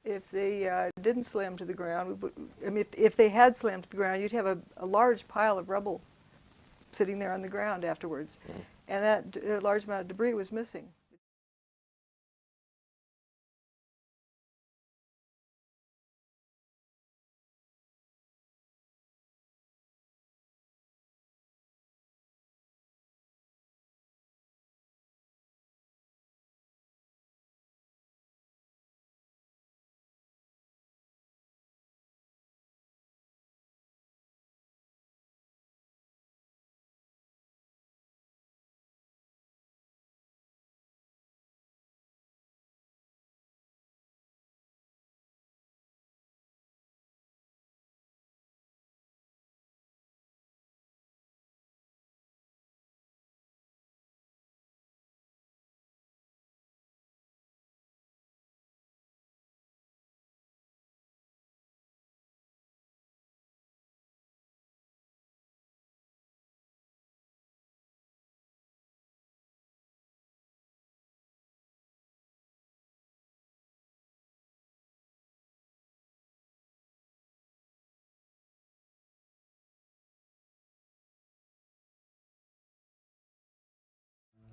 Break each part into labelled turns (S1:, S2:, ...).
S1: if they didn't slam to the ground, I mean, if they had slammed to the ground, you'd have a large pile of rubble sitting there on the ground afterwards. And that large amount of debris was missing.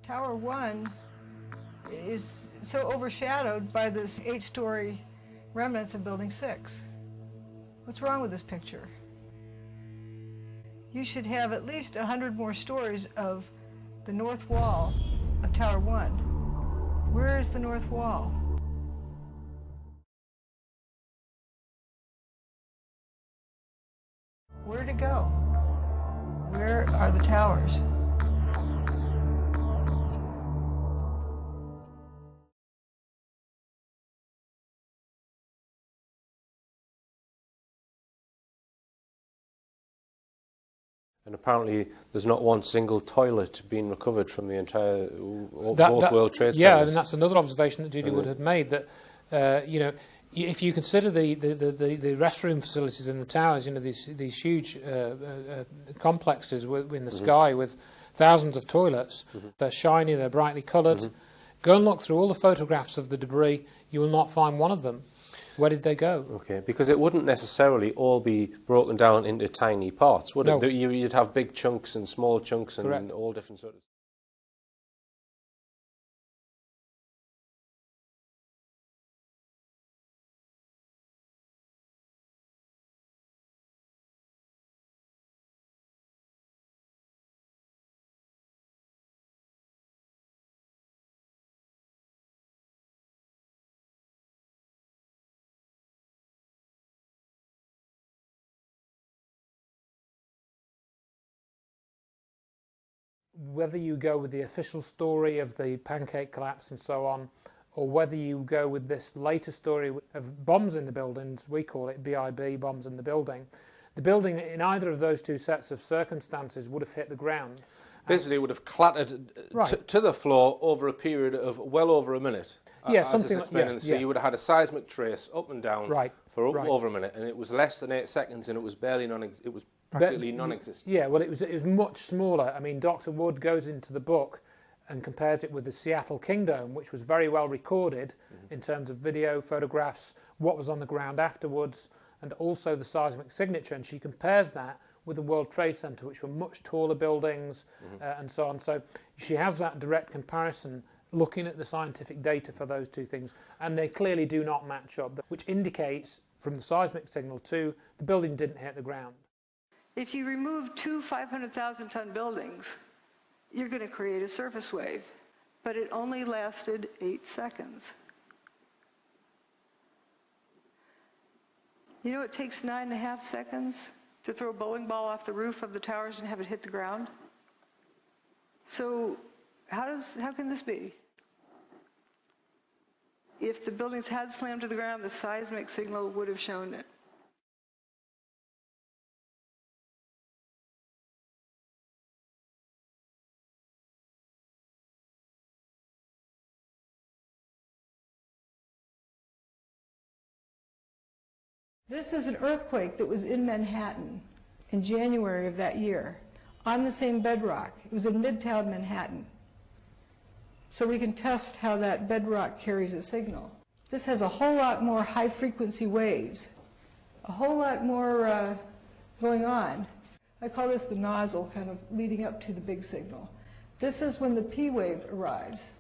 S1: Tower 1 is so overshadowed by this 8-story remnants of Building 6. What's wrong with this picture? You should have at least 100 more stories of the north wall of Tower 1. Where is the north wall? Where'd it go? Where are the towers?
S2: And apparently there's not one single toilet being recovered from the entire both World Trade Centers.
S3: Yeah, and that's another observation that Judy Wood had made, that you know, if you consider the restroom facilities in the towers, you know, these huge complexes in the sky with thousands of toilets, they're shiny, they're brightly coloured. Go and look through all the photographs of the debris, you will not find one of them. Where did they go?
S2: Okay, because it wouldn't necessarily all be broken down into tiny parts, would it? You'd have big chunks and small chunks and all different sorts of...
S3: Whether you go with the official story of the pancake collapse and so on, or whether you go with this later story of bombs in the buildings, we call it BIB, bombs in the building in either of those two sets of circumstances would have hit the ground.
S2: Basically, it would have clattered to the floor over a period of well over a minute.
S3: Yeah, something like that.
S2: So you would have had a seismic trace up and down for over a minute, and it was less than 8 seconds, and it was barely practically non-existent.
S3: Yeah, well, it was much smaller. I mean, Dr. Wood goes into the book and compares it with the Seattle Kingdome, which was very well recorded in terms of video, photographs, what was on the ground afterwards, and also the seismic signature. And she compares that with the World Trade Center, which were much taller buildings and so on. So she has that direct comparison looking at the scientific data for those two things, and they clearly do not match up, which indicates from the seismic signal too, the building didn't hit the ground.
S1: If you remove two 500,000-ton buildings, you're going to create a surface wave. But it only lasted 8 seconds. You know it takes 9.5 seconds to throw a bowling ball off the roof of the towers and have it hit the ground? So how can this be? If the buildings had slammed to the ground, the seismic signal would have shown it. This is an earthquake that was in Manhattan in January of that year, on the same bedrock. It was in Midtown Manhattan. So we can test how that bedrock carries a signal. This has a whole lot more high-frequency waves, a whole lot more going on. I call this the nozzle, kind of leading up to the big signal. This is when the P wave arrives,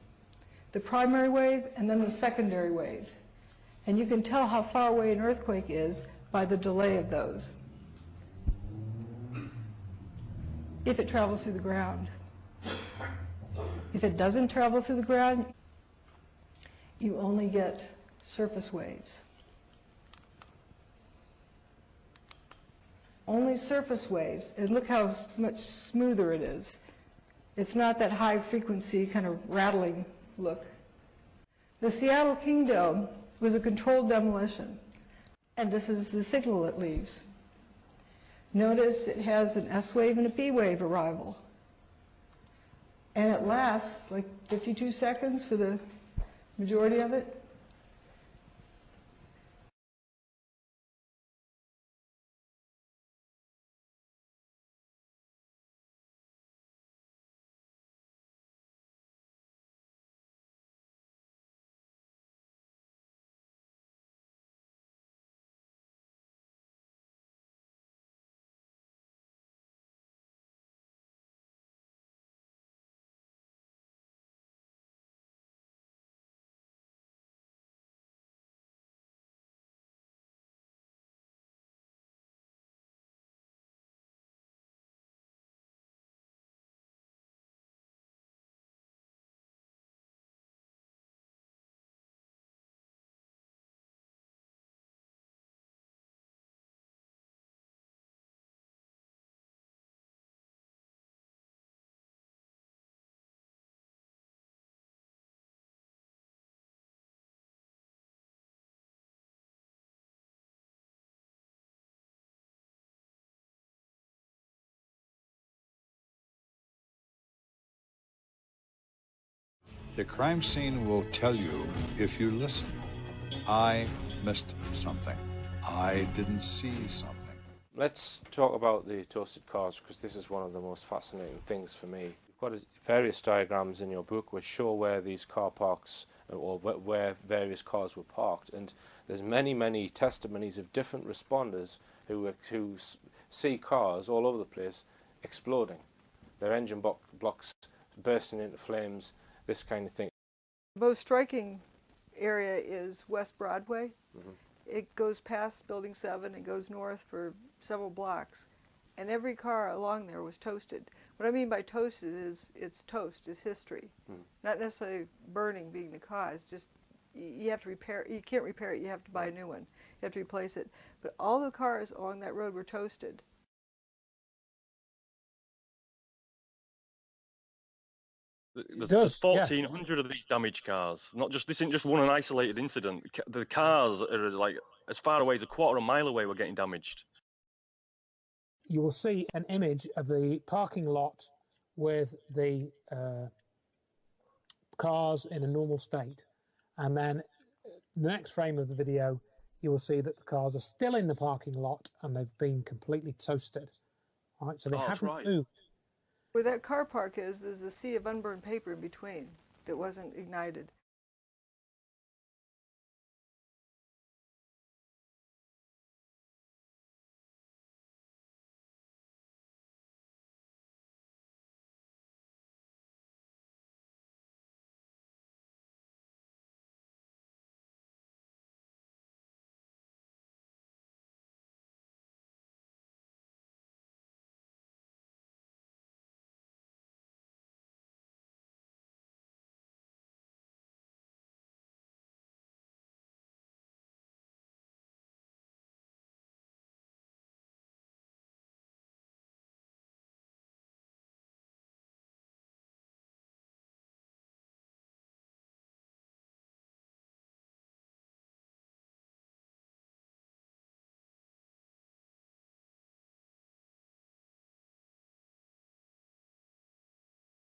S1: the primary wave and then the secondary wave. And you can tell how far away an earthquake is by the delay of those, if it travels through the ground. If it doesn't travel through the ground, you only get surface waves. Only surface waves, and look how much smoother it is. It's not that high frequency kind of rattling look. The Seattle King Dome was a controlled demolition, and this is the signal it leaves. Notice it has an S wave and a P wave arrival. And it lasts like 52 seconds for the majority of it.
S4: The crime scene will tell you if you listen. I missed something. I didn't see something.
S2: Let's talk about the toasted cars, because this is one of the most fascinating things for me. You've got various diagrams in your book which show where these car parks, or where various cars were parked, and there's many testimonies of different responders who see cars all over the place exploding, their engine blocks bursting into flames, this kind of thing.
S1: The most striking area is West Broadway.
S2: Mm-hmm.
S1: It goes past Building 7 and goes north for several blocks, and every car along there was toasted. What I mean by toasted is it's toast, is history. Not necessarily burning being the cause, just you have to repair, you can't repair it, you have to buy a new one. You have to replace it. But all the cars along that road were toasted.
S5: There's 1,400 of these damaged cars. This isn't just one isolated incident. The cars are like as far away as a quarter of a mile away were getting damaged.
S3: You will see an image of the parking lot with the cars in a normal state, and then the next frame of the video you will see that the cars are still in the parking lot and they've been completely toasted. All right, so they haven't moved.
S1: Where that car park is, there's a sea of unburned paper in between that wasn't ignited.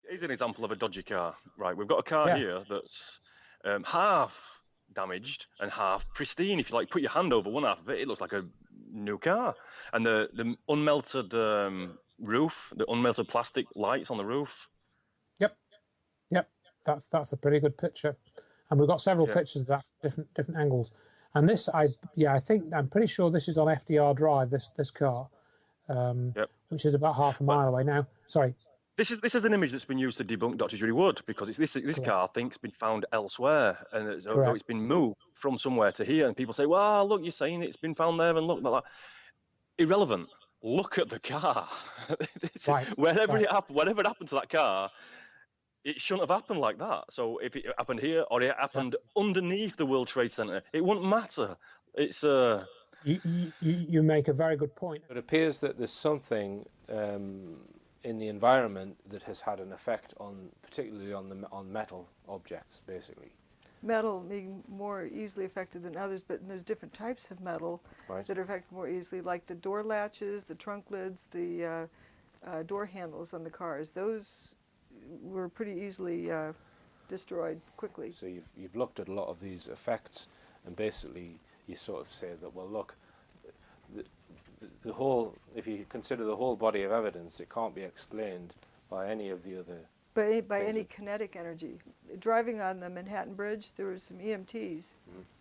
S5: Here's an example of a dodgy car. Right, we've got a car here that's half damaged and half pristine. If you like put your hand over one half of it, it looks like a new car. And the unmelted roof, the unmelted plastic lights on the roof.
S3: Yep, that's a pretty good picture. And we've got several
S5: Yeah.
S3: pictures of that, different angles. And this, I'm pretty sure this is on FDR Drive, this car,
S5: Yep.
S3: which is about half a
S5: Well,
S3: mile away now. Sorry.
S5: this is an image that's been used to debunk Dr. Judy Wood, because it's this car, I think, has been found elsewhere, and it's been moved from somewhere to here, and people say, well, look, you're saying it's been found there, and look like that. Irrelevant. Look at the car. Whatever happened to that car, it shouldn't have happened like that. So if it happened here or it happened underneath the World Trade Center, it wouldn't matter. It's
S3: You make a very good point.
S2: It appears that there's something in the environment that has had an effect on, particularly on metal objects, basically.
S1: Metal being more easily affected than others, but there's different types of metal that are affected more easily, like the door latches, the trunk lids, the door handles on the cars. Those were pretty easily destroyed quickly.
S2: So you've looked at a lot of these effects, and basically you sort of say that, well, look, the whole, if you consider the whole body of evidence, it can't be explained by any of the other.
S1: By any kinetic energy. Driving on the Manhattan Bridge, there were some EMTs,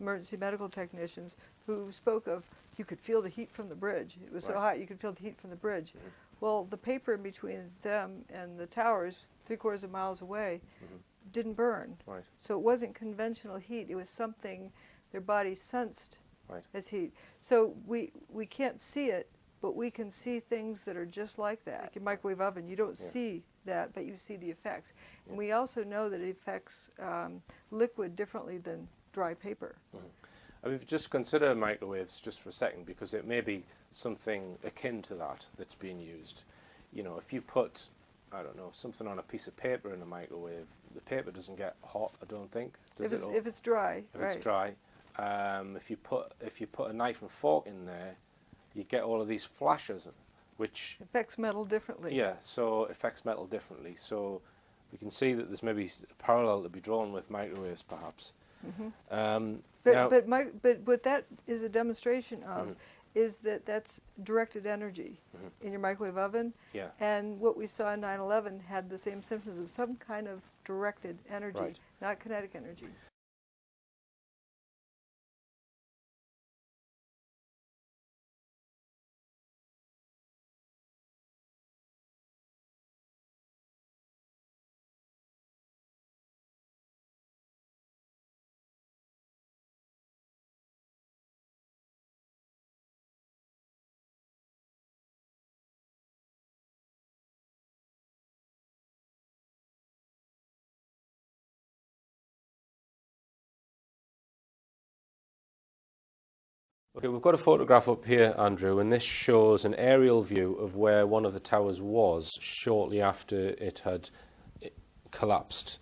S1: emergency medical technicians, who spoke of, you could feel the heat from the bridge. It was so hot you could feel the heat from the bridge. Well, the paper in between them and the towers, 3/4 of miles away, didn't burn. So it wasn't conventional heat. It was something their body sensed as heat. So we can't see it, but we can see things that are just like that. Like your microwave oven, you don't see that, but you see the effects. And we also know that it affects liquid differently than dry paper.
S2: I mean, just consider microwaves just for a second, because it may be something akin to that that's being used. You know, if you put, I don't know, something on a piece of paper in a microwave, the paper doesn't get hot, I don't think. Does
S1: If it's dry,
S2: if it's dry. If you put a knife and fork in there, you get all of these flashes, which
S1: affects metal differently.
S2: Yeah, so affects metal differently. So we can see that there's maybe a parallel to be drawn with microwaves, perhaps.
S1: But what that is a demonstration of is that that's directed energy in your microwave oven.
S2: Yeah.
S1: And what we saw in 9/11 had the same symptoms of some kind of directed energy, not kinetic energy.
S2: Okay, we've got a photograph up here, Andrew, and this shows an aerial view of where one of the towers was shortly after it had collapsed.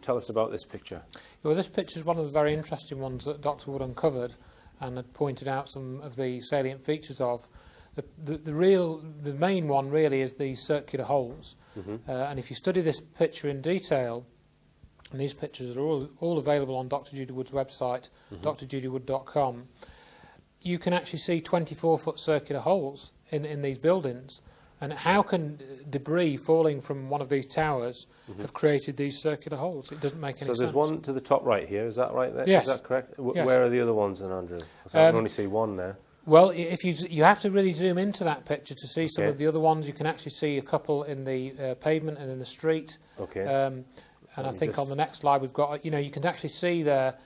S2: Tell us about this picture.
S3: Well, this picture is one of the very interesting ones that Dr. Wood uncovered and had pointed out some of the salient features of. The main one really is the circular holes. And if you study this picture in detail, and these pictures are all available on Dr. Judy Wood's website, drjudywood.com, you can actually see 24-foot circular holes in these buildings. And how can debris falling from one of these towers have created these circular holes? It doesn't make any sense.
S2: So there's one to the top right here, is that right there?
S3: Yes.
S2: Is that correct?
S3: Yes.
S2: Where are the other ones then, Andrew? I can only see one there.
S3: Well, if you have to really zoom into that picture to see some of the other ones. You can actually see a couple in the pavement and in the street.
S2: Okay.
S3: And I think on the next slide we've got, you can actually see there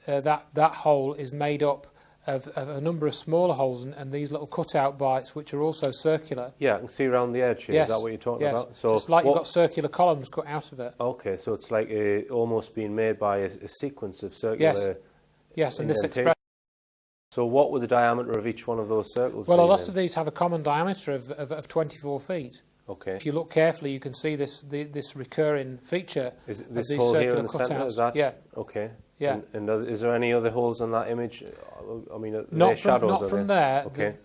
S3: that hole is made up of a number of smaller holes and these little cutout bites which are also circular.
S2: Yeah, I can see around the edge here.
S3: Yes.
S2: Is that what you're talking about?
S3: So just like you've got circular columns cut out of it.
S2: Okay, so it's like almost being made by a sequence of circular.
S3: Yes, and this expression.
S2: So what would the diameter of each one of those circles
S3: Well,
S2: be
S3: a lot
S2: then?
S3: of these have a common diameter of 24 feet.
S2: Okay.
S3: If you look carefully, you can see this recurring feature
S2: Is
S3: of
S2: this
S3: these
S2: hole here
S3: circular
S2: in the centre?
S3: cutouts.
S2: Is that?
S3: Yeah.
S2: Okay.
S3: Yeah.
S2: And is there any other holes on that image? I mean,
S3: Not
S2: shadows
S3: from there.
S2: Okay.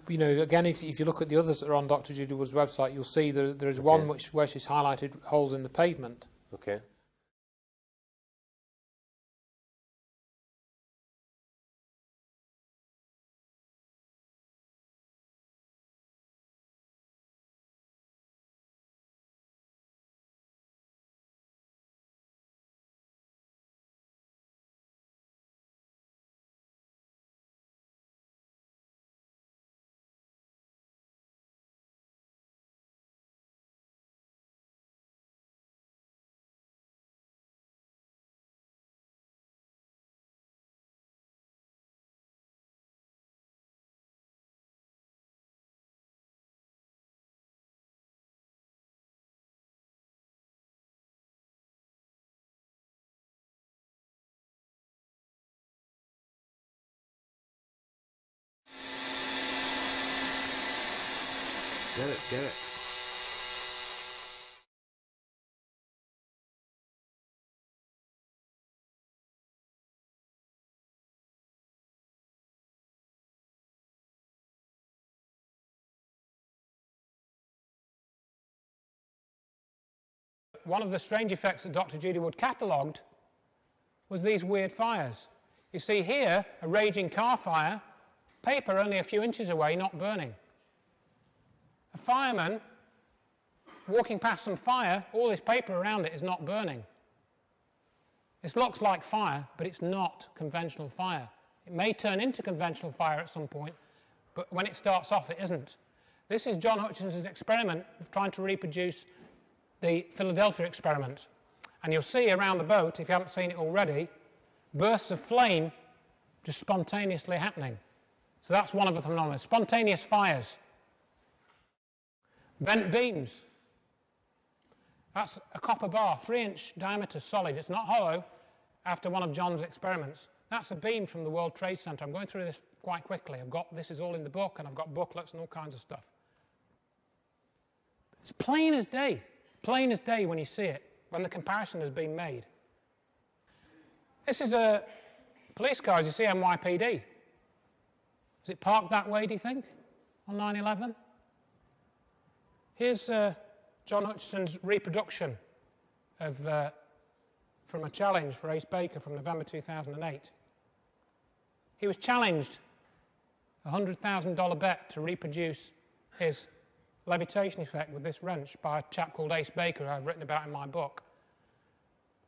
S3: Again, if you look at the others that are on Dr. Judy Wood's website, you'll see there is one where she's highlighted holes in the pavement.
S2: Okay. Get it.
S3: One of the strange effects that Dr. Judy Wood catalogued was these weird fires. You see here a raging car fire, paper only a few inches away, not burning. A fireman walking past some fire, all this paper around it is not burning. This looks like fire, but it's not conventional fire. It may turn into conventional fire at some point, but when it starts off, it isn't. This is John Hutchinson's experiment of trying to reproduce the Philadelphia experiment. And you'll see around the boat, if you haven't seen it already, bursts of flame just spontaneously happening. So that's one of the phenomena. Spontaneous fires. Bent beams. That's a copper bar, 3-inch diameter solid. It's not hollow after one of John's experiments. That's a beam from the World Trade Center. I'm going through this quite quickly. This is all in the book, and I've got booklets and all kinds of stuff. It's plain as day. Plain as day when you see it, when the comparison has been made. This is a police car, as you see, NYPD. Is it parked that way, do you think, on 9/11? Here's John Hutchinson's reproduction of, from a challenge for Ace Baker from November 2008. He was challenged, a $100,000 bet to reproduce his levitation effect with this wrench by a chap called Ace Baker, who I've written about in my book.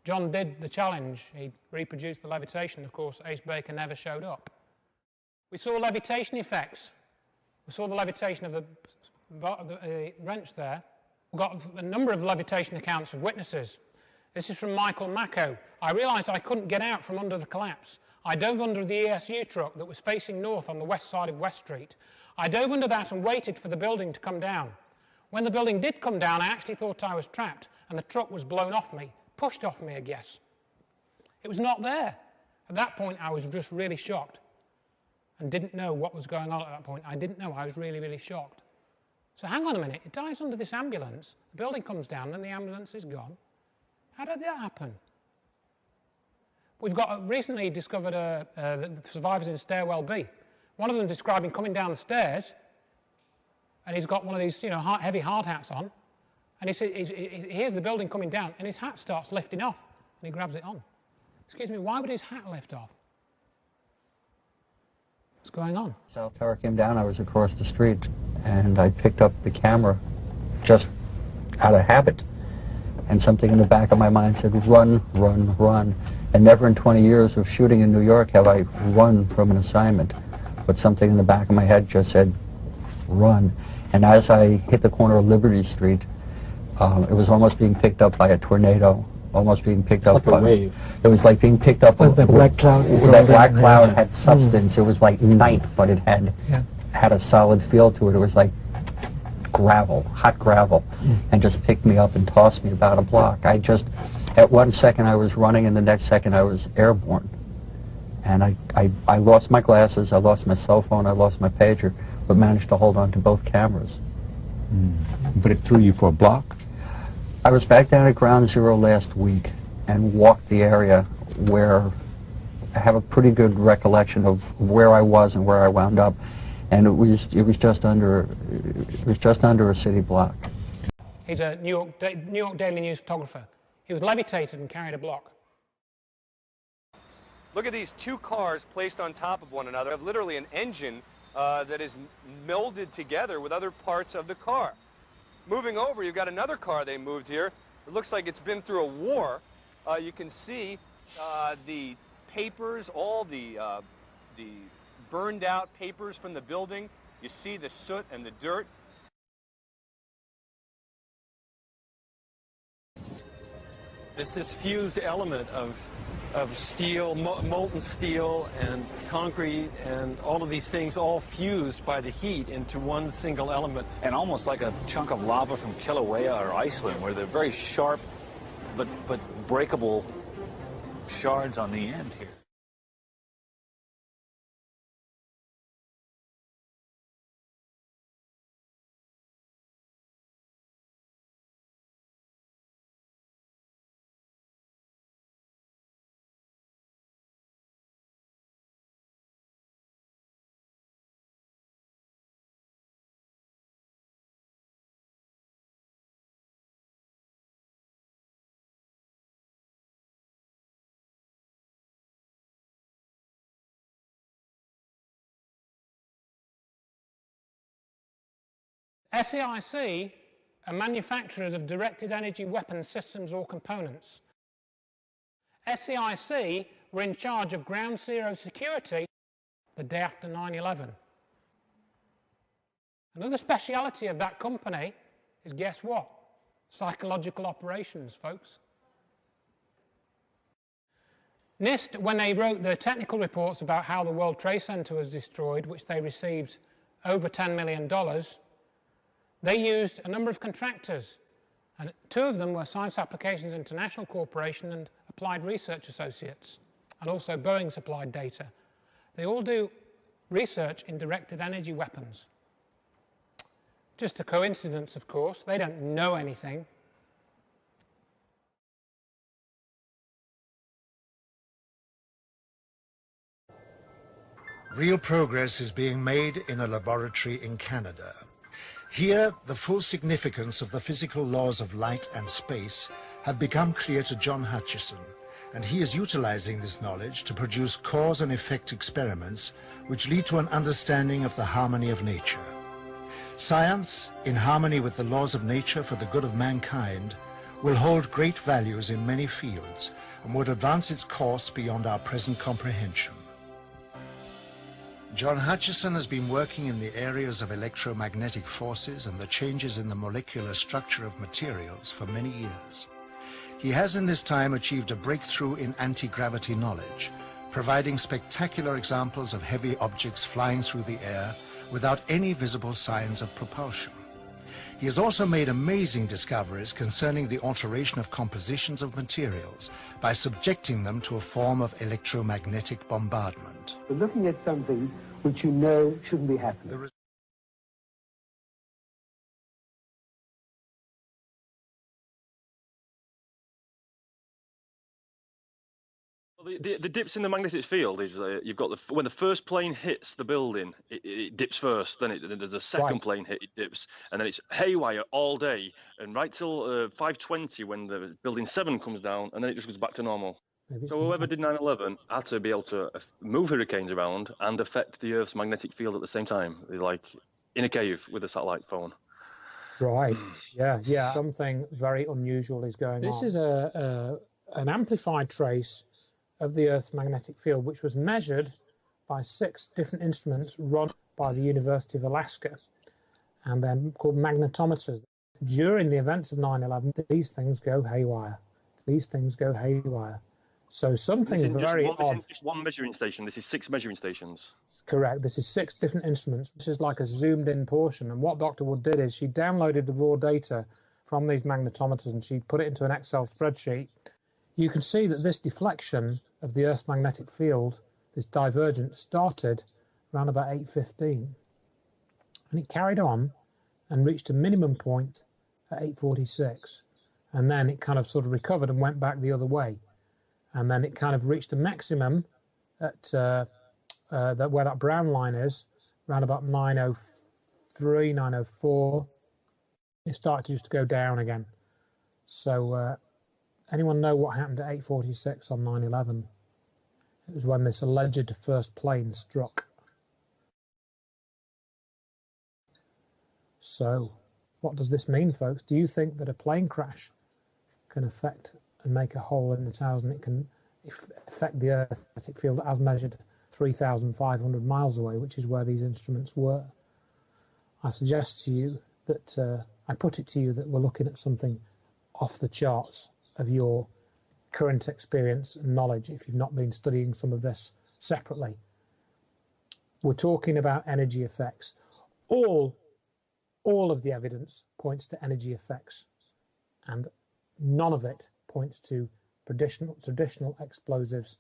S3: John did the challenge. He reproduced the levitation. Of course, Ace Baker never showed up. We saw levitation effects. We saw the levitation of the wrench there. We've got a number of levitation accounts of witnesses. This is from Michael Macco. I realized I couldn't get out from under the collapse. I dove under the ESU truck that was facing north on the west side of West Street. I dove under that and waited for the building to come down. When the building did come down, I actually thought I was trapped, and the truck was blown off me, pushed off me, I guess. It was not there. At that point, I was just really shocked and didn't know what was going on at that point. I didn't know. I was really, really shocked. So hang on a minute. It dives under this ambulance. The building comes down, then the ambulance is gone. How did that happen? We've got recently discovered the survivors in Stairwell B. One of them describing coming down the stairs, and he's got one of these, heavy hard hats on, and he hears the building coming down, and his hat starts lifting off, and he grabs it on. Excuse me, why would his hat lift off? What's going on?
S6: South Tower came down, I was across the street, and I picked up the camera just out of habit, and something in the back of my mind said, run, run, run. And never in 20 years of shooting in New York have I run from an assignment. But something in the back of my head just said, run. And as I hit the corner of Liberty Street, it was almost being picked up by a tornado, almost being picked up by a wave. It was like being picked up
S7: with the black cloud.
S6: That black cloud had substance. It was like night, but it had a solid feel to it. It was like gravel, hot gravel, and just picked me up and tossed me about a block. At one second I was running, and the next second I was airborne. And I lost my glasses, I lost my cell phone, I lost my pager, but managed to hold on to both cameras.
S7: But it threw you for a block?
S6: I was back down at Ground Zero last week and walked the area where I have a pretty good recollection of where I was and where I wound up. And it was just under a city block.
S3: He's a New York Daily News photographer. He was levitated and carried a block.
S8: Look at these two cars placed on top of one another. Have literally an engine that is melded together with other parts of the car. Moving over, you've got another car they moved here. It looks like it's been through a war. You can see the papers, all the burned out papers from the building. You see the soot and the dirt.
S9: It's this fused element of steel, molten steel and concrete and all of these things all fused by the heat into one single element.
S10: And almost like a chunk of lava from Kilauea or Iceland, where they're very sharp but breakable shards on the end here.
S3: SAIC are manufacturers of directed energy weapon systems or components. SAIC were in charge of ground zero security the day after 9/11. Another speciality of that company is, guess what? Psychological operations, folks. NIST, when they wrote their technical reports about how the World Trade Center was destroyed, which they received over $10 million, they used a number of contractors, and two of them were Science Applications International Corporation and Applied Research Associates, and also Boeing supplied data. They all do research in directed energy weapons. Just a coincidence, of course. They don't know anything.
S11: Real progress is being made in a laboratory in Canada. Here, the full significance of the physical laws of light and space have become clear to John Hutchison, and he is utilizing this knowledge to produce cause and effect experiments which lead to an understanding of the harmony of nature. Science, in harmony with the laws of nature for the good of mankind, will hold great values in many fields and would advance its course beyond our present comprehension. John Hutchison has been working in the areas of electromagnetic forces and the changes in the molecular structure of materials for many years. He has in this time achieved a breakthrough in anti-gravity knowledge, providing spectacular examples of heavy objects flying through the air without any visible signs of propulsion. He has also made amazing discoveries concerning the alteration of compositions of materials by subjecting them to a form of electromagnetic bombardment.
S12: We're looking at something which you know shouldn't be happening.
S5: The dips in the magnetic field is you've got when the first plane hits the building, it dips first. Then the second plane hit, it dips, and then it's haywire all day, and right till 5:20 when the building 7 comes down, and then it just goes back to normal. So whoever did 9/11 had to be able to move hurricanes around and affect the Earth's magnetic field at the same time, like in a cave with a satellite phone.
S3: Right. Yeah. Something very unusual is going on. This is an amplified trace of the Earth's magnetic field, which was measured by 6 different instruments run by the University of Alaska, and they're called magnetometers. During the events of 9/11, these things go haywire. So something very odd.
S5: This is just one measuring station. This is 6 measuring stations.
S3: Correct. This is 6 different instruments. This is like a zoomed-in portion. And what Dr. Wood did is she downloaded the raw data from these magnetometers and she put it into an Excel spreadsheet. You can see that this deflection of the Earth's magnetic field, this divergence, started around about 8:15. And it carried on and reached a minimum point at 8:46. And then it kind of sort of recovered and went back the other way. And then it kind of reached a maximum at where that brown line is, around about 9:03, 9:04. It started to just go down again. So anyone know what happened at 8:46 on 9/11? It was when this alleged first plane struck. So what does this mean, folks? Do you think that a plane crash can affect and make a hole in the towers, and it can affect the Earth's magnetic field as measured 3,500 miles away, which is where these instruments were? I suggest to you that, I put it to you that we're looking at something off the charts of your current experience and knowledge if you've not been studying some of this separately. We're talking about energy effects. All of the evidence points to energy effects, and none of it points to traditional explosives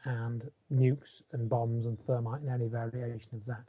S3: and nukes and bombs and thermite and any variation of that.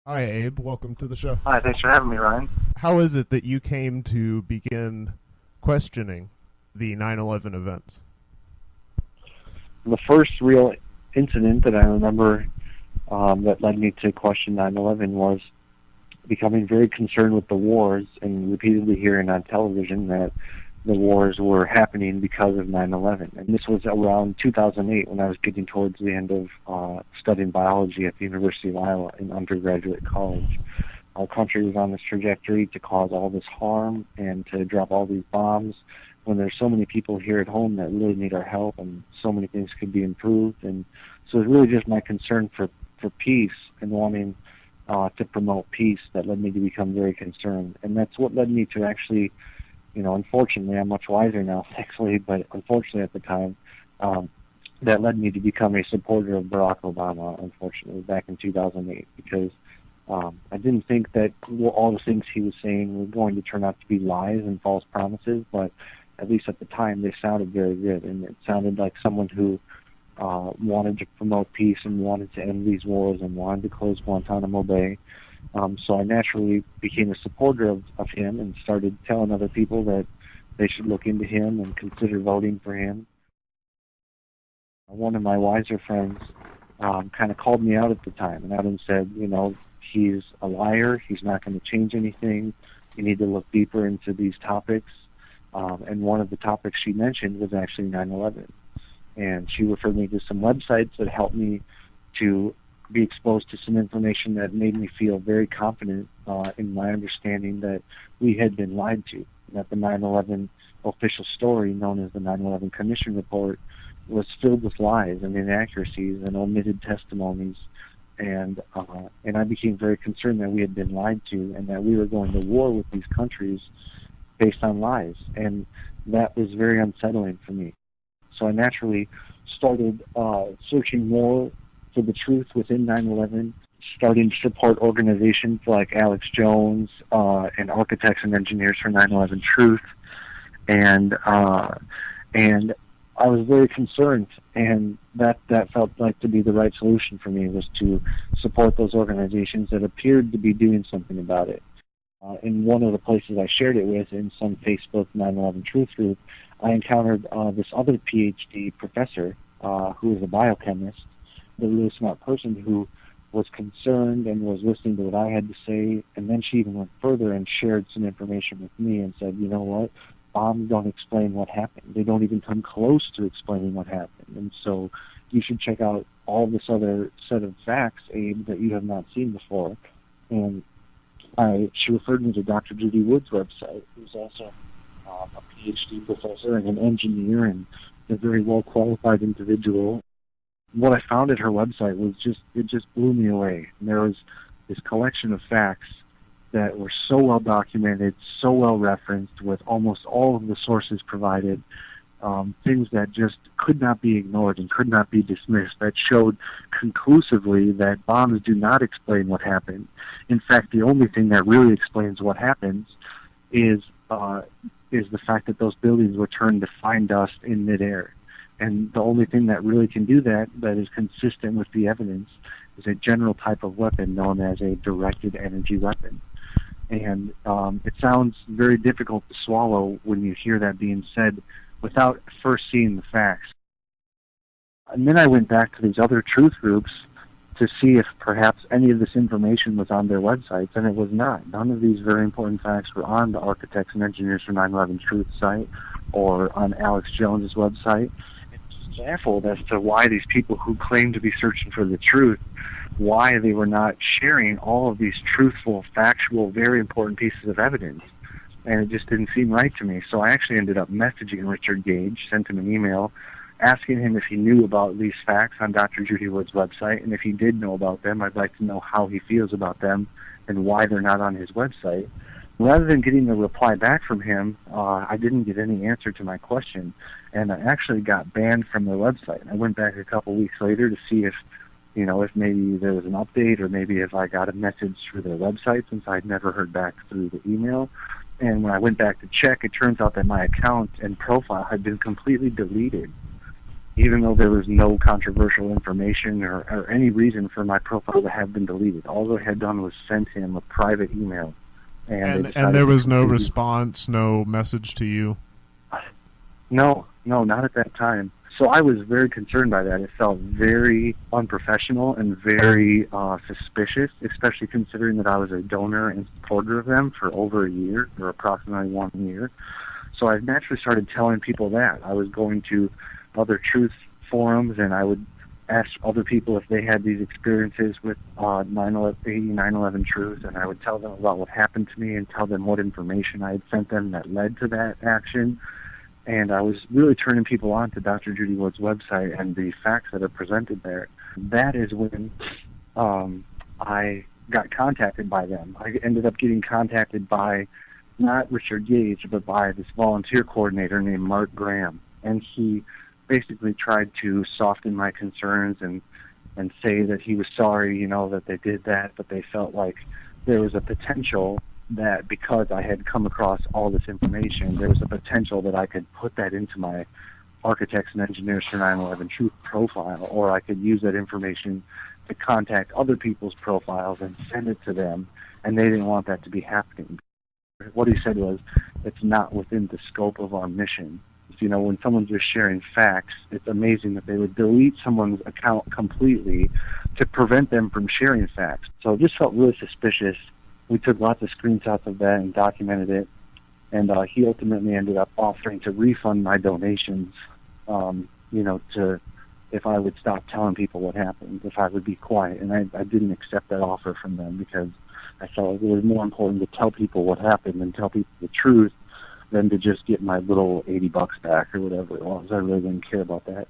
S13: Hi, Abe. Welcome to the show.
S14: Hi, thanks for having me, Ryan.
S13: How is it that you came to begin questioning the 9/11 events?
S14: The first real incident that I remember that led me to question 9/11 was becoming very concerned with the wars and repeatedly hearing on television that the wars were happening because of 9/11. And this was around 2008 when I was getting towards the end of studying biology at the University of Iowa in undergraduate college. Our country was on this trajectory to cause all this harm and to drop all these bombs when there's so many people here at home that really need our help and so many things could be improved. And so it's really just my concern for peace and wanting to promote peace that led me to become very concerned. And that's what led me to actually, unfortunately, I'm much wiser now, thankfully, but unfortunately at the time, that led me to become a supporter of Barack Obama, unfortunately, back in 2008, because I didn't think that all the things he was saying were going to turn out to be lies and false promises, but at least at the time they sounded very good, and it sounded like someone who wanted to promote peace and wanted to end these wars and wanted to close Guantanamo Bay. So I naturally became a supporter of him and started telling other people that they should look into him and consider voting for him. One of my wiser friends kind of called me out at the time and said, he's a liar, he's not going to change anything, you need to look deeper into these topics. And one of the topics she mentioned was actually 9/11. And she referred me to some websites that helped me to be exposed to some information that made me feel very confident in my understanding that we had been lied to, that the 9/11 official story, known as the 9/11 Commission Report, was filled with lies and inaccuracies and omitted testimonies. And I became very concerned that we had been lied to and that we were going to war with these countries based on lies. And that was very unsettling for me. So I naturally started searching more for the truth within 9/11, starting to support organizations like Alex Jones and Architects and Engineers for 9/11 Truth. And I was very concerned, and that felt like to be the right solution for me, was to support those organizations that appeared to be doing something about it. In one of the places I shared it with, in some Facebook 9/11 Truth group, I encountered this other PhD professor who is a biochemist, a really smart person who was concerned and was listening to what I had to say, and then she even went further and shared some information with me and said, you know what, bombs don't explain what happened. They don't even come close to explaining what happened. And so you should check out all this other set of facts, Abe, that you have not seen before. And she referred me to Dr. Judy Wood's website, who's also a PhD professor and an engineer and a very well-qualified individual. What I found at her website was it just blew me away. And there was this collection of facts that were so well documented, so well referenced, with almost all of the sources provided, things that just could not be ignored and could not be dismissed, that showed conclusively that bombs do not explain what happened. In fact, the only thing that really explains what happens is the fact that those buildings were turned to fine dust in midair. And the only thing that really can do that is consistent with the evidence, is a general type of weapon known as a directed energy weapon. And it sounds very difficult to swallow when you hear that being said without first seeing the facts. And then I went back to these other truth groups to see if perhaps any of this information was on their websites, and it was not. None of these very important facts were on the Architects and Engineers for 9/11 Truth site or on Alex Jones's website. It's baffled as to why these people who claim to be searching for the truth, why they were not sharing all of these truthful, factual, very important pieces of evidence. And it just didn't seem right to me. So I actually ended up messaging Richard Gage, sent him an email, asking him if he knew about these facts on Dr. Judy Wood's website, and if he did know about them, I'd like to know how he feels about them and why they're not on his website. Rather than getting a reply back from him, I didn't get any answer to my question, and I actually got banned from their website. I went back a couple weeks later to see if maybe there was an update, or maybe if I got a message through their website, since I'd never heard back through the email. And when I went back to check, it turns out that my account and profile had been completely deleted. even though there was no controversial information or any reason for my profile to have been deleted. All they had done was sent him a private email.
S13: And there was no response, no message to you?
S14: No, not at that time. So I was very concerned by that. It felt very unprofessional and very suspicious, especially considering that I was a donor and supporter of them for over a year, or approximately 1 year. So I naturally started telling people that. I was going to other truth forums, and I would ask other people if they had these experiences with 9/11 truth, and I would tell them about what happened to me and tell them what information I had sent them that led to that action. And I was really turning people on to Dr. Judy Wood's website and the facts that are presented there. That is when I got contacted by them. I ended up getting contacted by not Richard Gage, but by this volunteer coordinator named Mark Graham. And he basically tried to soften my concerns and say that he was sorry, you know, that they did that, but they felt like there was a potential that because I had come across all this information, there was a potential that I could put that into my Architects and Engineers for 9/11 Truth profile, or I could use that information to contact other people's profiles and send it to them, and they didn't want that to be happening. What he said was, it's not within the scope of our mission. You know, when someone's just sharing facts, it's amazing that they would delete someone's account completely to prevent them from sharing facts. So it just felt really suspicious. We took lots of screenshots of that and documented it, and he ultimately ended up offering to refund my donations, you know, to if I would stop telling people what happened, if I would be quiet. And I didn't accept that offer from them because I felt it was more important to tell people what happened and tell people the truth than to just get my little $80 back or whatever it was. I really didn't care about that.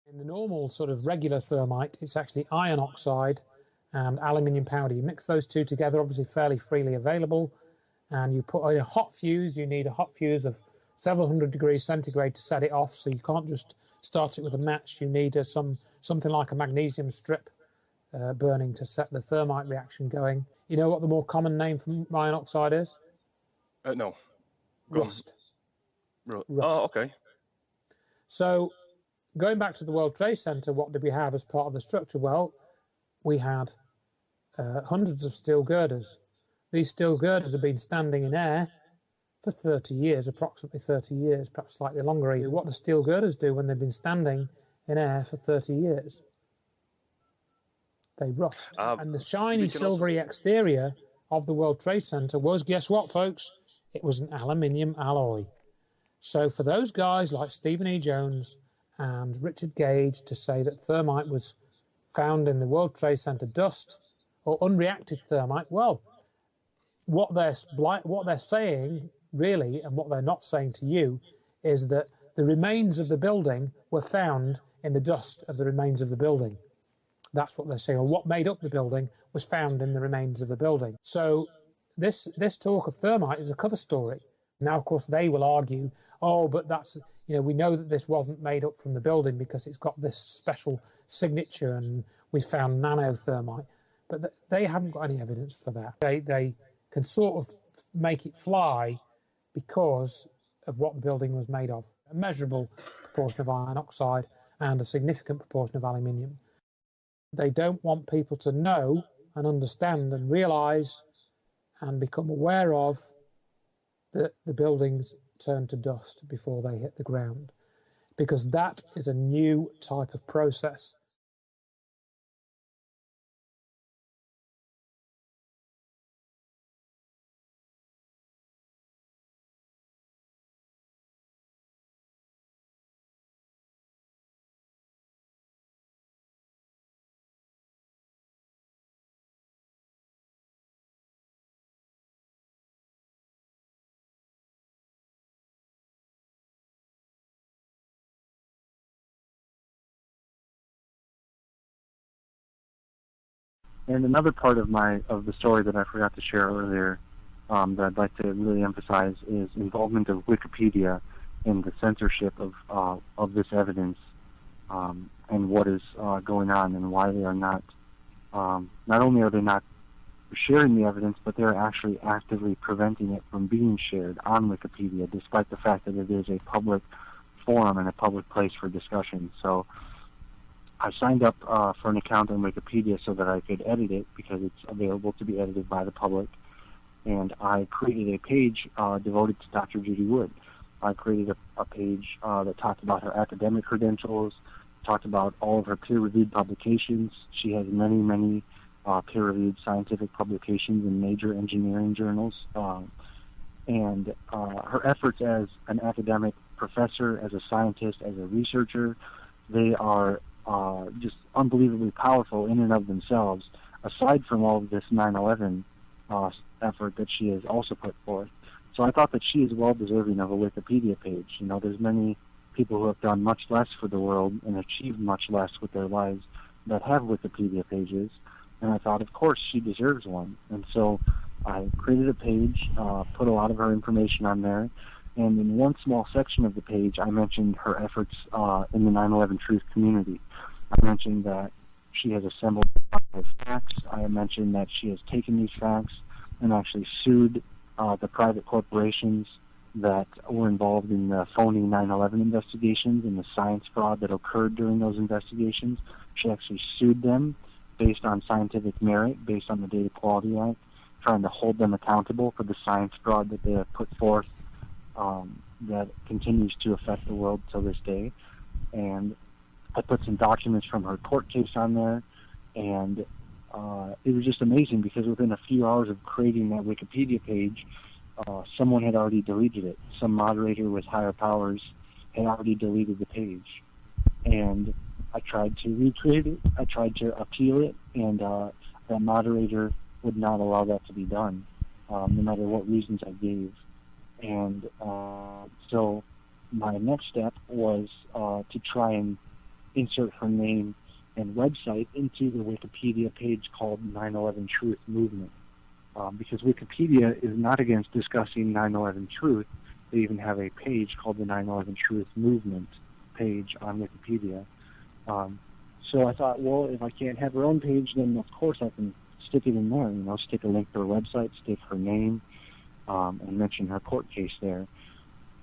S3: In the normal sort of regular thermite, it's actually iron oxide and aluminium powder. You mix those two together, obviously fairly freely available, and you put in a hot fuse. You need a hot fuse of several hundred degrees centigrade to set it off, so you can't just start it with a match. You need something like a magnesium strip burning to set the thermite reaction going. You know what the more common name for iron oxide is?
S5: No.
S3: Rust.
S5: Rust.
S3: Rust.
S5: Oh, okay.
S3: So, going back to the World Trade Center, what did we have as part of the structure? Well, we had hundreds of steel girders. These steel girders have been standing in air for 30 years, approximately 30 years, perhaps slightly longer. What do steel girders do when they've been standing in air for 30 years? They rust. And the shiny, silvery exterior of the World Trade Center was, guess what, folks? It was an aluminium alloy. So for those guys like Stephen E. Jones and Richard Gage to say that thermite was found in the World Trade Center dust or unreacted thermite, well, what they're saying really, and what they're not saying to you, is that the remains of the building were found in the dust of the remains of the building. That's what they're saying, or what made up the building was found in the remains of the building. So this talk of thermite is a cover story. Now, of course, they will argue, oh, but that's, you know, we know that this wasn't made up from the building because it's got this special signature and we found nanothermite. But they haven't got any evidence for that. They can sort of make it fly because of what the building was made of. A measurable proportion of iron oxide and a significant proportion of aluminium. They don't want people to know and understand and realise and become aware of that the buildings turn to dust before they hit the ground, because that is a new type of process.
S14: And another part of the story that I forgot to share earlier that I'd like to really emphasize is involvement of Wikipedia in the censorship of this evidence and what is going on and why they are not only are they not sharing the evidence, but they're actually actively preventing it from being shared on Wikipedia, despite the fact that it is a public forum and a public place for discussion. So I signed up for an account on Wikipedia so that I could edit it because it's available to be edited by the public. And I created a page devoted to Dr. Judy Wood. I created a page that talked about her academic credentials, talked about all of her peer-reviewed publications. She has many, many peer-reviewed scientific publications in major engineering journals. And her efforts as an academic professor, as a scientist, as a researcher, they are just unbelievably powerful in and of themselves, aside from all of this 9/11 effort that she has also put forth. So I thought that she is well deserving of a Wikipedia page. You know, there's many people who have done much less for the world and achieved much less with their lives that have Wikipedia pages, and I thought, of course, she deserves one. And so I created a page, put a lot of her information on there, and in one small section of the page, I mentioned her efforts in the 9/11 Truth community. I mentioned that she has assembled facts. I mentioned that she has taken these facts and actually sued the private corporations that were involved in the phony 9/11 investigations and the science fraud that occurred during those investigations. She actually sued them based on scientific merit, based on the Data Quality Act, trying to hold them accountable for the science fraud that they have put forth that continues to affect the world till this day. And I put some documents from her court case on there, and it was just amazing because within a few hours of creating that Wikipedia page, someone had already deleted it. Some moderator with higher powers had already deleted the page. And I tried to recreate it, I tried to appeal it, and that moderator would not allow that to be done, no matter what reasons I gave. And so my next step was to try and insert her name and website into the Wikipedia page called 9/11 Truth Movement. Because Wikipedia is not against discussing 9/11 truth. They even have a page called the 9/11 Truth Movement page on Wikipedia. So I thought, well, if I can't have her own page, then of course I can stick it in there. You know, stick a link to her website, stick her name, and mention her court case there.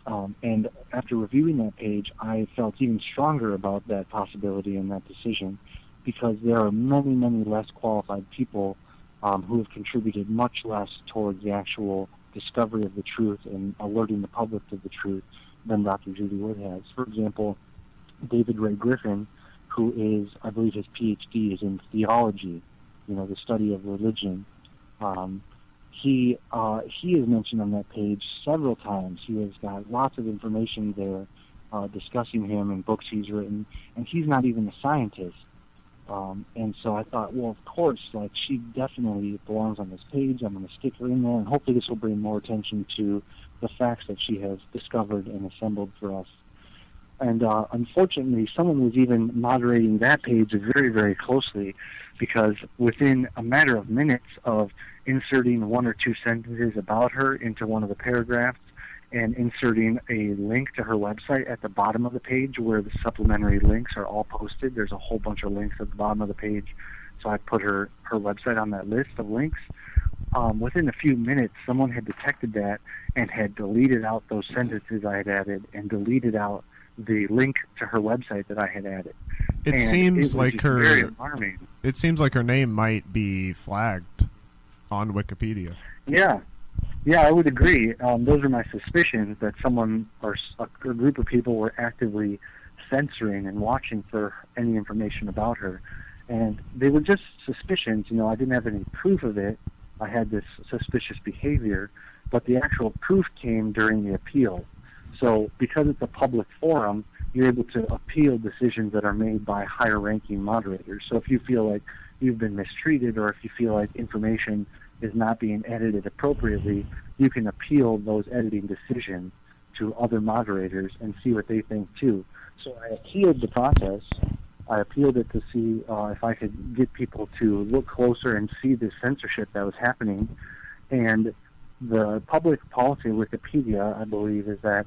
S14: And after reviewing that page, I felt even stronger about that possibility and that decision, because there are many, many less qualified people who have contributed much less towards the actual discovery of the truth and alerting the public to the truth than Dr. Judy Wood has. For example, David Ray Griffin, who is, I believe his PhD is in theology, you know, the study of religion. He is mentioned on that page several times. He has got lots of information there discussing him and books he's written, and he's not even a scientist. And so I thought, well, of course, like, she definitely belongs on this page. I'm going to stick her in there, and hopefully this will bring more attention to the facts that she has discovered and assembled for us. And unfortunately, someone was even moderating that page very, very closely, because within a matter of minutes of inserting one or two sentences about her into one of the paragraphs and inserting a link to her website at the bottom of the page where the supplementary links are all posted, there's a whole bunch of links at the bottom of the page, so I put her website on that list of links. Within a few minutes, someone had detected that and had deleted out those sentences I had added and deleted out the link to her website that I had added.
S13: It seems like
S14: very alarming.
S13: It seems like her name might be flagged on Wikipedia.
S14: Yeah, I would agree. Those are my suspicions, that someone or a group of people were actively censoring and watching for any information about her. And they were just suspicions. You know, I didn't have any proof of it. I had this suspicious behavior, but the actual proof came during the appeal. So because it's a public forum, you're able to appeal decisions that are made by higher-ranking moderators. So if you feel like you've been mistreated, or if you feel like information is not being edited appropriately, you can appeal those editing decisions to other moderators and see what they think too. So I appealed the process, I appealed it to see if I could get people to look closer and see the censorship that was happening. And the public policy of Wikipedia, I believe, is that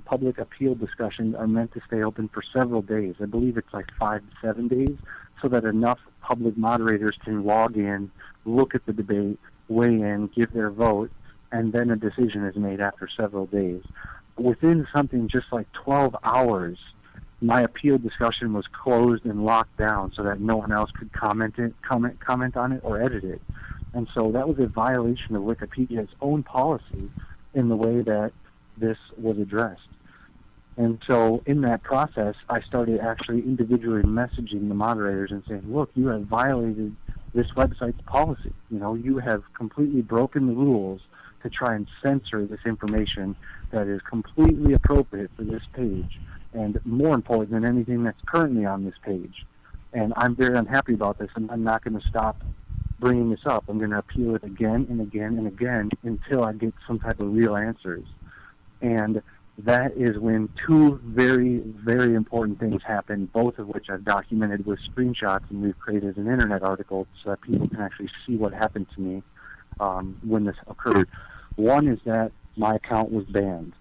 S14: public appeal discussions are meant to stay open for several days. I believe it's like 5 to 7 days, so that enough public moderators can log in, look at the debate, weigh in, give their vote, and then a decision is made after several days. Within something just like 12 hours, my appeal discussion was closed and locked down so that no one else could comment on it or edit it. And so that was a violation of Wikipedia's own policy in the way that this was addressed. And so in that process, I started actually individually messaging the moderators and saying, look, you have violated this website's policy. You know, you have completely broken the rules to try and censor this information that is completely appropriate for this page, and more important than anything that's currently on this page. And I'm very unhappy about this, and I'm not going to stop bringing this up. I'm going to appeal it again and again and again until I get some type of real answers. And that is when two very, very important things happened, both of which I've documented with screenshots, and we've created an internet article so that people can actually see what happened to me when this occurred. One is that my account was banned.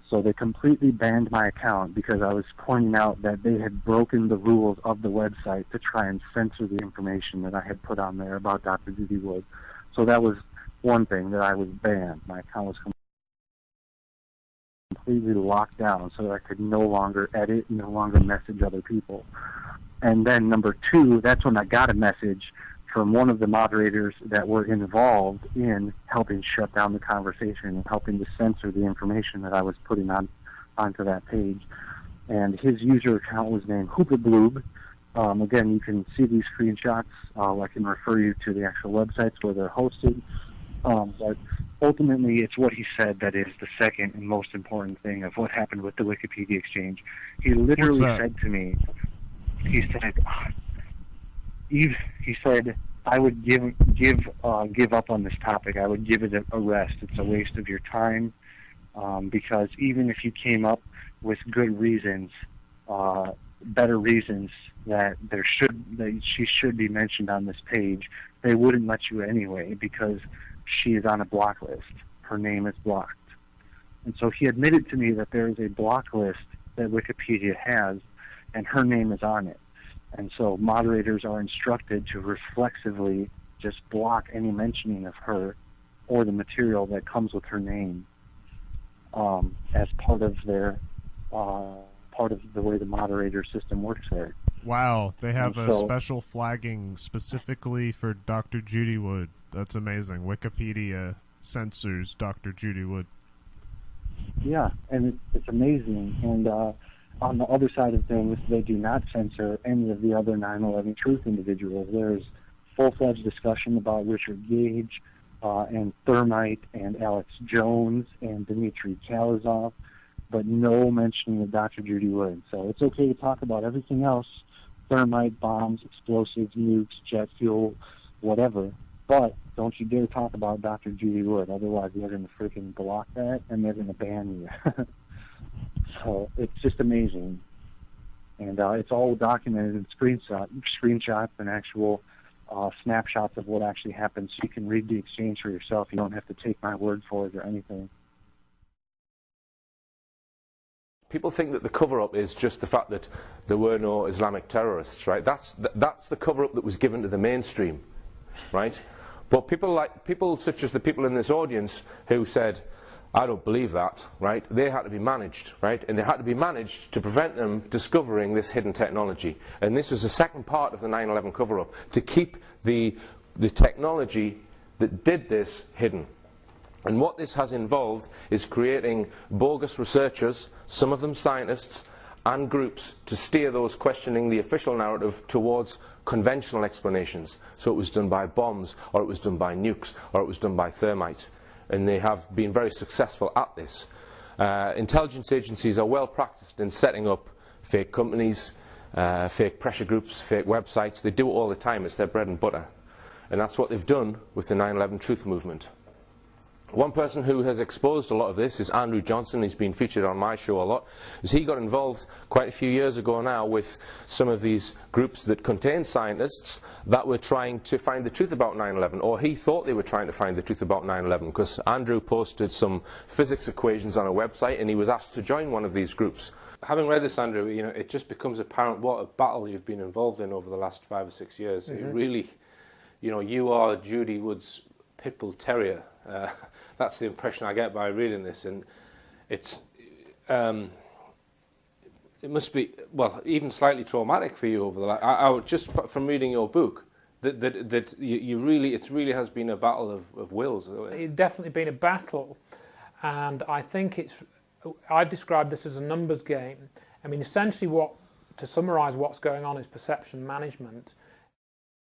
S14: So they completely banned my account because I was pointing out that they had broken the rules of the website to try and censor the information that I had put on there about Dr. Judy Wood. So that was one thing, that I was banned. My account was completely locked down so that I could no longer edit, no longer message other people. And then number two, that's when I got a message from one of the moderators that were involved in helping shut down the conversation and helping to censor the information that I was putting onto that page. And his user account was named Hoopabloob. Again, you can see these screenshots. I can refer you to the actual websites where they're hosted. But ultimately, it's what he said that is the second and most important thing of what happened with the Wikipedia exchange. He literally said to me, he said, I would give up on this topic. I would give it a rest. It's a waste of your time, because even if you came up with good reasons, better reasons that she should be mentioned on this page, they wouldn't let you anyway because she is on a block list. Her name is blocked. And so he admitted to me that there is a block list that Wikipedia has, and her name is on it. And so moderators are instructed to reflexively just block any mentioning of her or the material that comes with her name as part of their part of the way the moderator system works there.
S13: Wow, they have a special flagging specifically for Dr. Judy Wood. That's amazing. Wikipedia censors Dr. Judy Wood.
S14: Yeah, and it's amazing. And on the other side of things, they do not censor any of the other 9/11 Truth individuals. There's full-fledged discussion about Richard Gage and Thermite and Alex Jones and Dmitry Kalazov, but no mentioning of Dr. Judy Wood. So it's okay to talk about everything else, thermite, bombs, explosives, nukes, jet fuel, whatever, but don't you dare talk about Dr. Judy Wood, otherwise they're going to freaking block that and they're going to ban you. So it's just amazing. And it's all documented in screenshots and actual snapshots of what actually happened, so you can read the exchange for yourself. You don't have to take my word for it or anything.
S2: People think that the cover-up is just the fact that there were no Islamic terrorists, right? That's the cover-up that was given to the mainstream, right? But people such as the people in this audience who said, I don't believe that, right? They had to be managed, right? And they had to be managed to prevent them discovering this hidden technology. And this was the second part of the 9/11 cover-up, to keep the technology that did this hidden. And what this has involved is creating bogus researchers, some of them scientists, and groups to steer those questioning the official narrative towards conventional explanations. So it was done by bombs, or it was done by nukes, or it was done by thermite. And they have been very successful at this. Intelligence agencies are well practiced in setting up fake companies, fake pressure groups, fake websites. They do it all the time. It's their bread and butter. And that's what they've done with the 9/11 Truth movement. One person who has exposed a lot of this is Andrew Johnson. He's been featured on my show a lot. He got involved quite a few years ago now with some of these groups that contain scientists that were trying to find the truth about 9/11, or he thought they were trying to find the truth about 9/11, because Andrew posted some physics equations on a website and he was asked to join one of these groups. Having read this, Andrew, you know, it just becomes apparent what a battle you've been involved in over the last 5 or 6 years. It really, you know, you are Judy Wood's pit bull terrier. That's the impression I get by reading this, and it must be, well, even slightly traumatic for you over the last. Just from reading your book, that you really, it really has been a battle of wills.
S3: It's definitely been a battle, and I think I've described this as a numbers game. I mean, essentially, to summarise what's going on is perception management.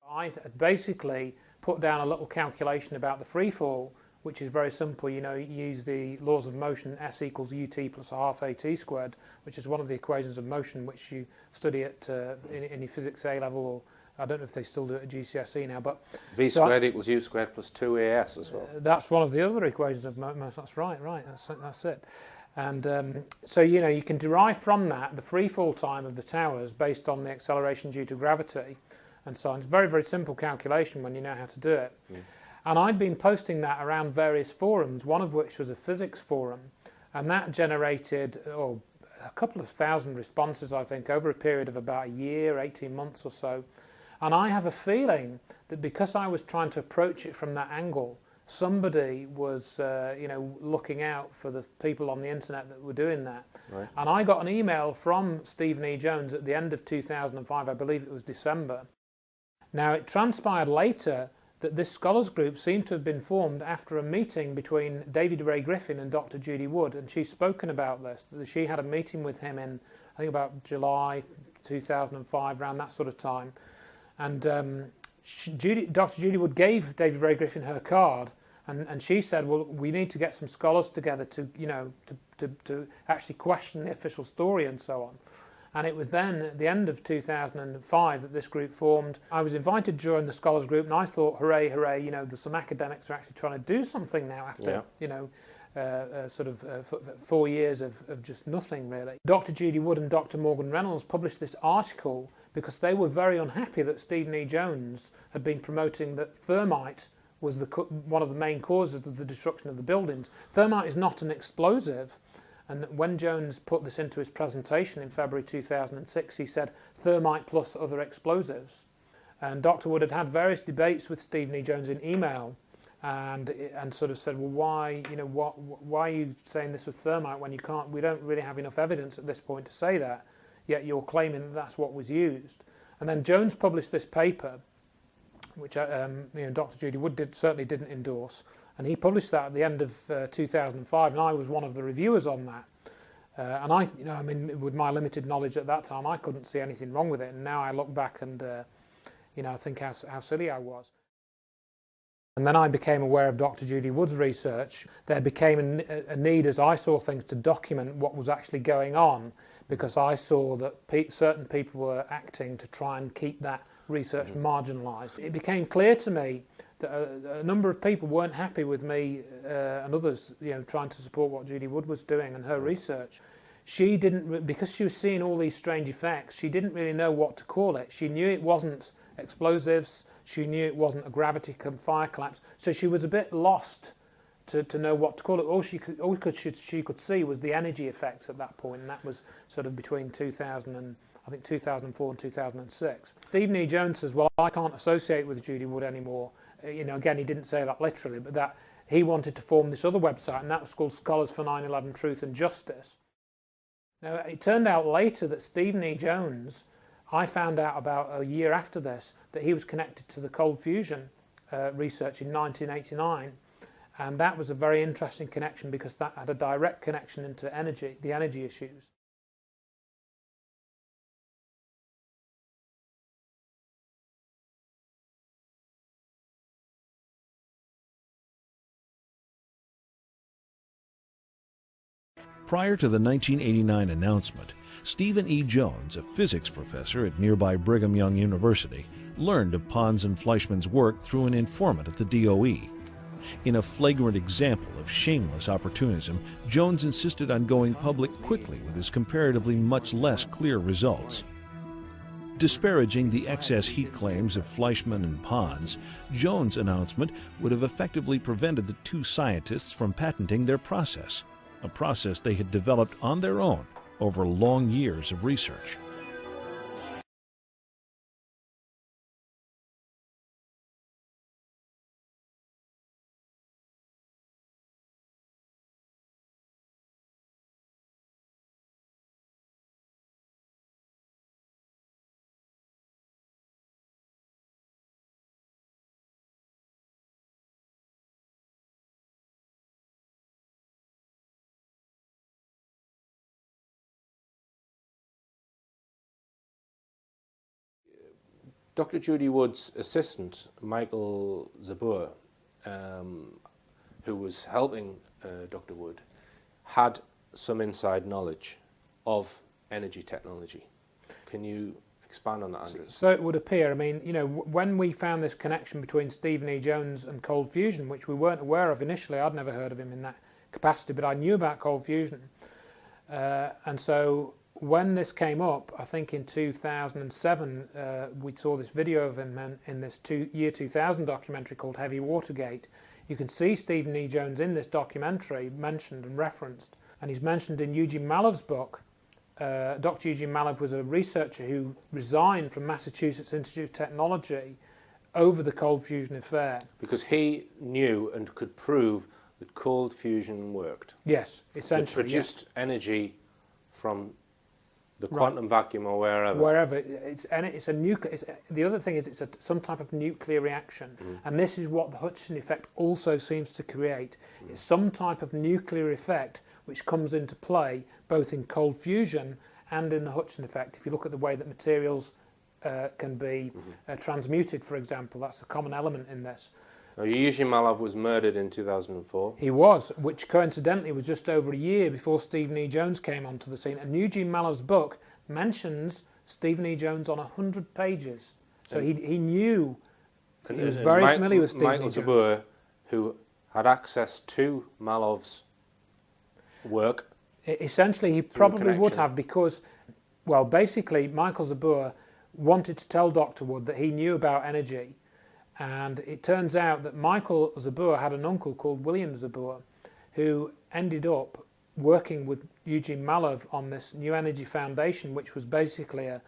S3: I basically put down a little calculation about the free fall, which is very simple. You know, you use the laws of motion, S equals ut plus a half at squared, which is one of the equations of motion which you study at in your physics A level, or I don't know if they still do it at GCSE now, but
S2: V squared equals u squared plus 2as as well.
S3: That's one of the other equations of motion. That's right, that's it. And so, you know, you can derive from that the free fall time of the towers based on the acceleration due to gravity and so on. It's a very, very simple calculation when you know how to do it. And I'd been posting that around various forums, one of which was a physics forum, and that generated a couple of thousand responses, I think, over a period of about a year, 18 months or so. And I have a feeling that because I was trying to approach it from that angle, somebody was, you know, looking out for the people on the internet that were doing that. Right. And I got an email from Stephen E. Jones at the end of 2005, I believe it was December. Now, it transpired later that this scholars group seemed to have been formed after a meeting between David Ray Griffin and Dr. Judy Wood, and she's spoken about this, that she had a meeting with him in, I think, about July 2005, around that sort of time. And Dr. Judy Wood gave David Ray Griffin her card, and she said, well, we need to get some scholars together to, you know, to actually question the official story and so on. And it was then, at the end of 2005, that this group formed. I was invited to join the scholars group, and I thought, hooray, hooray, you know, some academics are actually trying to do something now after, you know, 4 years of just nothing, really. Dr. Judy Wood and Dr. Morgan Reynolds published this article because they were very unhappy that Stephen E. Jones had been promoting that thermite was one of the main causes of the destruction of the buildings. Thermite is not an explosive. And when Jones put this into his presentation in February 2006, he said thermite plus other explosives. And Dr. Wood had had various debates with Stephen E. Jones in email, and sort of said, well, why are you saying this with thermite when we don't really have enough evidence at this point to say that, yet you're claiming that that's what was used. And then Jones published this paper, which you know, Dr. Judy Wood certainly didn't endorse. And he published that at the end of 2005, and I was one of the reviewers on that. And I, you know, I mean, with my limited knowledge at that time, I couldn't see anything wrong with it. And now I look back and, you know, I think how silly I was. And then I became aware of Dr. Judy Wood's research. There became a need, as I saw things, to document what was actually going on, because I saw that certain people were acting to try and keep that research marginalised. It became clear to me that a number of people weren't happy with me and others, you know, trying to support what Judy Wood was doing and her research. She didn't, because she was seeing all these strange effects, she didn't really know what to call it. She knew it wasn't explosives, she knew it wasn't a gravity fire collapse, so she was a bit lost to know what to call it. All she could see was the energy effects at that point, and that was sort of between 2000 and I think 2004 and 2006. Stephen E. Jones says, well, I can't associate with Judy Wood anymore. You know, again, he didn't say that literally, but that he wanted to form this other website, and that was called Scholars for 9/11 Truth and Justice. Now, it turned out later that Stephen E. Jones, I found out about a year after this, that he was connected to the cold fusion research in 1989, and that was a very interesting connection because that had a direct connection into energy, the energy issues.
S15: Prior to the 1989 announcement, Stephen E. Jones, a physics professor at nearby Brigham Young University, learned of Pons and Fleischmann's work through an informant at the DOE. In a flagrant example of shameless opportunism, Jones insisted on going public quickly with his comparatively much less clear results. Disparaging the excess heat claims of Fleischmann and Pons, Jones' announcement would have effectively prevented the two scientists from patenting their process, a process they had developed on their own over long years of research.
S2: Dr. Judy Wood's assistant, Michael Zabur, who was helping Dr. Wood, had some inside knowledge of energy technology. Can you expand on that, Andrew?
S3: So it would appear, I mean, you know, when we found this connection between Stephen E. Jones and cold fusion, which we weren't aware of initially, I'd never heard of him in that capacity, but I knew about cold fusion. And so when this came up, I think in 2007, we saw this video of him in this year 2000 documentary called Heavy Watergate. You can see Stephen E. Jones in this documentary mentioned and referenced, and he's mentioned in Eugene Malov's book. Dr. Eugene Malov was a researcher who resigned from Massachusetts Institute of Technology over the cold fusion affair.
S2: Because he knew and could prove that cold fusion worked.
S3: Yes, essentially.
S2: It produced energy from the quantum vacuum or wherever.
S3: Wherever. It's a nuclear. The other thing is it's some type of nuclear reaction. And this is what the Hutchison effect also seems to create. It's some type of nuclear effect which comes into play both in cold fusion and in the Hutchison effect. If you look at the way that materials can be transmuted, for example, that's a common element in this.
S2: Now, Eugene Malov was murdered in 2004.
S3: He was, which coincidentally was just over a year before Stephen E. Jones came onto the scene. And Eugene Malov's book mentions Stephen E. Jones on 100 pages. So he knew, he was very familiar with Stephen E. Jones.
S2: Michael Zabur, who had access to Malov's work.
S3: Essentially, he probably would have because, well, basically, Michael Zabur wanted to tell Dr. Wood that he knew about energy. And it turns out that Michael Zabur had an uncle called William Zabur who ended up working with Eugene Malov on this New Energy Foundation, which was basically a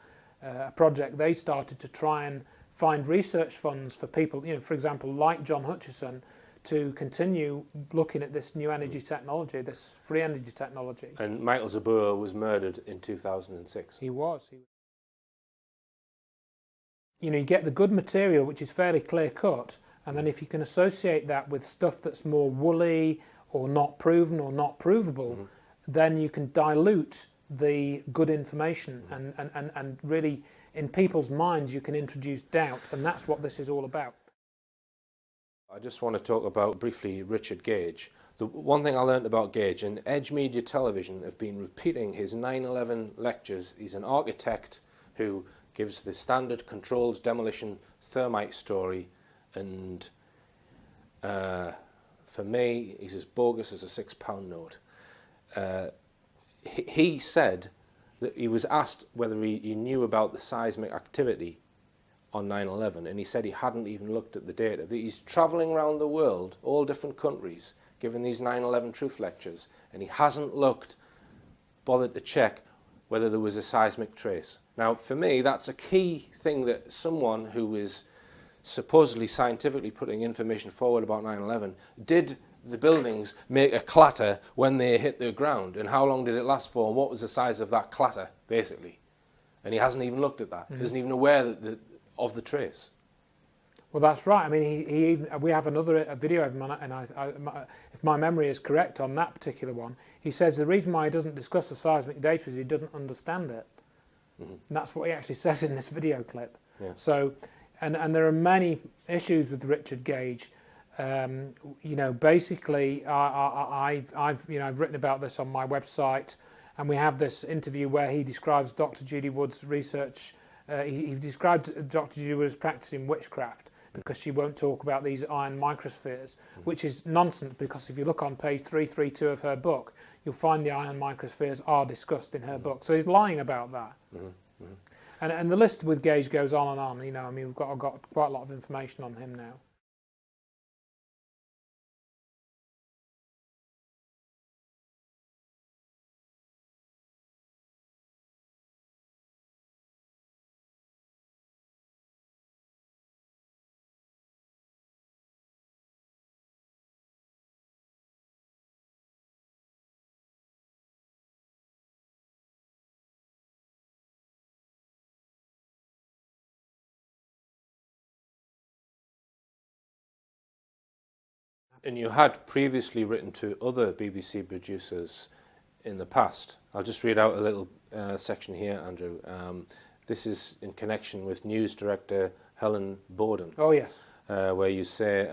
S3: project they started to try and find research funds for people, you know, for example, like John Hutchison, to continue looking at this new energy technology, this free energy technology.
S2: And Michael Zabur was murdered in 2006.
S3: He was. You know, you get the good material, which is fairly clear-cut, and then if you can associate that with stuff that's more woolly or not proven or not provable, then you can dilute the good information and really, in people's minds, you can introduce doubt, and that's what this is all about.
S2: I just want to talk about briefly Richard Gage. The one thing I learned about Gage, and Edge Media Television have been repeating his 9/11 lectures. He's an architect who gives the standard controlled demolition thermite story, and for me, he's as bogus as a £6 note. He said that he was asked whether he knew about the seismic activity on 9/11, and he said he hadn't even looked at the data. He's travelling around the world, all different countries, giving these 9/11 truth lectures, and he hasn't bothered to check whether there was a seismic trace. Now, for me, that's a key thing that someone who is supposedly scientifically putting information forward about 9/11, did the buildings make a clatter when they hit the ground, and how long did it last for, and what was the size of that clatter, basically? And he hasn't even looked at that. He isn't even aware of the trace.
S3: Well, that's right. I mean, we have another video of him, and if my memory is correct on that particular one, he says the reason why he doesn't discuss the seismic data is he doesn't understand it. And that's what he actually says in this video clip.
S2: Yeah.
S3: So, and there are many issues with Richard Gage. You know, basically, I've written about this on my website, and we have this interview where he describes Dr. Judy Wood's research. He described Dr. Judy Wood as practicing witchcraft. because she won't talk about these iron microspheres, which is nonsense, because if you look on page 332 of her book, you'll find the iron microspheres are discussed in her book. So he's lying about that. And the list with Gage goes on and on. You know, I mean, I've got quite a lot of information on him now.
S2: And you had previously written to other BBC producers in the past. I'll just read out a little section here, Andrew. This is in connection with news director Helen Borden.
S3: Oh, yes.
S2: Where you say,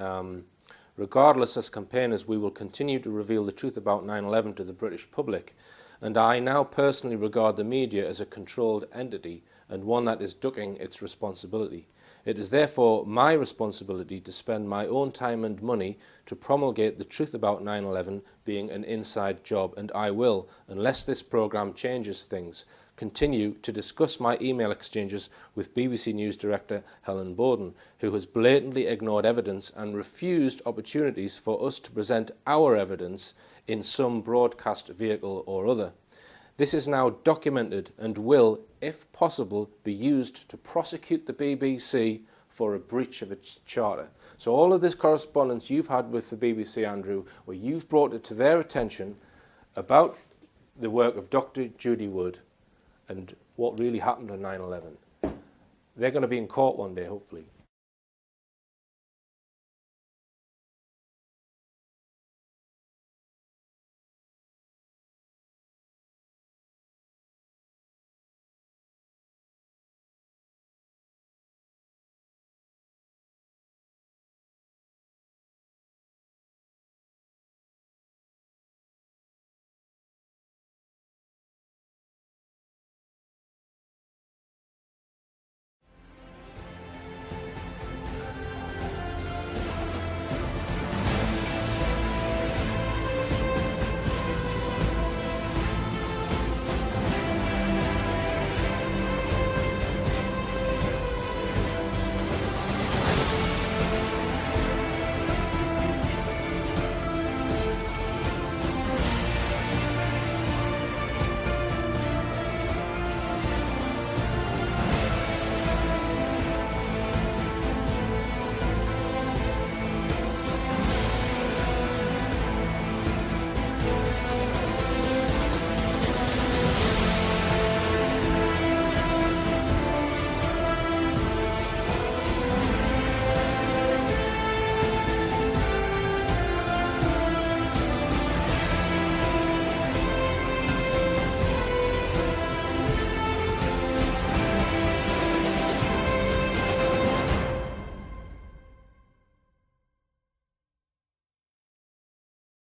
S2: regardless, as campaigners, we will continue to reveal the truth about 9/11 to the British public. And I now personally regard the media as a controlled entity and one that is ducking its responsibility. It is therefore my responsibility to spend my own time and money to promulgate the truth about 9/11 being an inside job, and I will, unless this programme changes things, continue to discuss my email exchanges with BBC News Director Helen Borden, who has blatantly ignored evidence and refused opportunities for us to present our evidence in some broadcast vehicle or other. This is now documented and will, if possible, be used to prosecute the BBC for a breach of its charter. So all of this correspondence you've had with the BBC, Andrew, where you've brought it to their attention about the work of Dr. Judy Wood and what really happened on 9/11, they're going to be in court one day, hopefully.